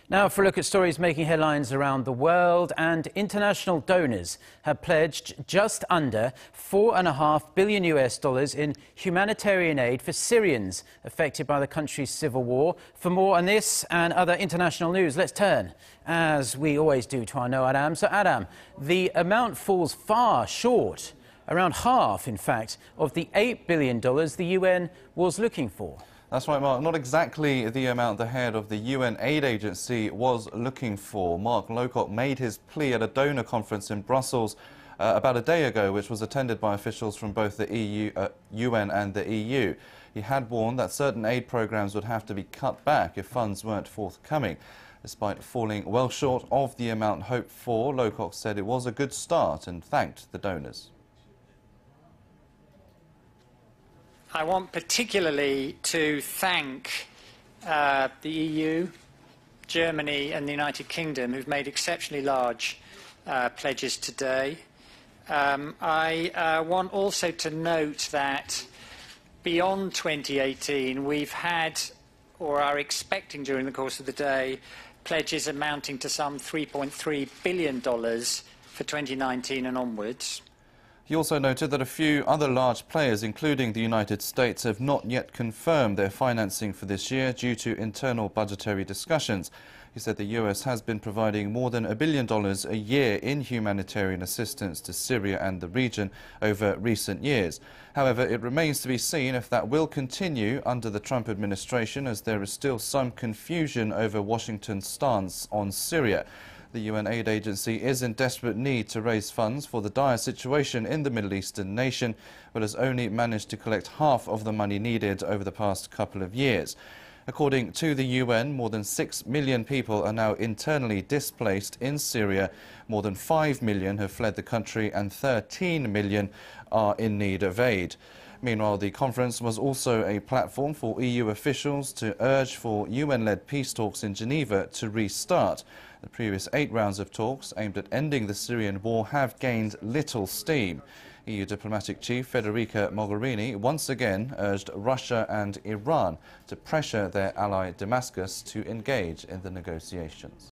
Now for a look at stories making headlines around the world, and international donors have pledged just under $4.5 billion in humanitarian aid for Syrians affected by the country's civil war. For more on this and other international news, let's turn, as we always do, to our Ro Aram. So Aram, the amount falls far short, around half, in fact, of the $8 billion the UN was looking for. That's right, Mark. Not exactly the amount the head of the UN aid agency was looking for. Mark Lowcock made his plea at a donor conference in Brussels about a day ago, which was attended by officials from both the UN and the EU. He had warned that certain aid programs would have to be cut back if funds weren't forthcoming. Despite falling well short of the amount hoped for, Lowcock said it was a good start and thanked the donors. I want particularly to thank the EU, Germany and the United Kingdom, who've made exceptionally large pledges today. I want also to note that beyond 2018 we've had, or are expecting during the course of the day, pledges amounting to some $3.3 billion for 2019 and onwards. He also noted that a few other large players, including the United States, have not yet confirmed their financing for this year due to internal budgetary discussions. He said the US has been providing more than $1 billion a year in humanitarian assistance to Syria and the region over recent years. However, it remains to be seen if that will continue under the Trump administration, as there is still some confusion over Washington's stance on Syria. The UN aid agency is in desperate need to raise funds for the dire situation in the Middle Eastern nation, but has only managed to collect half of the money needed over the past couple of years. According to the UN, more than 6 million people are now internally displaced in Syria. More than 5 million have fled the country and 13 million are in need of aid. Meanwhile, the conference was also a platform for EU officials to urge for UN-led peace talks in Geneva to restart. The previous 8 rounds of talks aimed at ending the Syrian war have gained little steam. EU diplomatic chief Federica Mogherini once again urged Russia and Iran to pressure their ally Damascus to engage in the negotiations.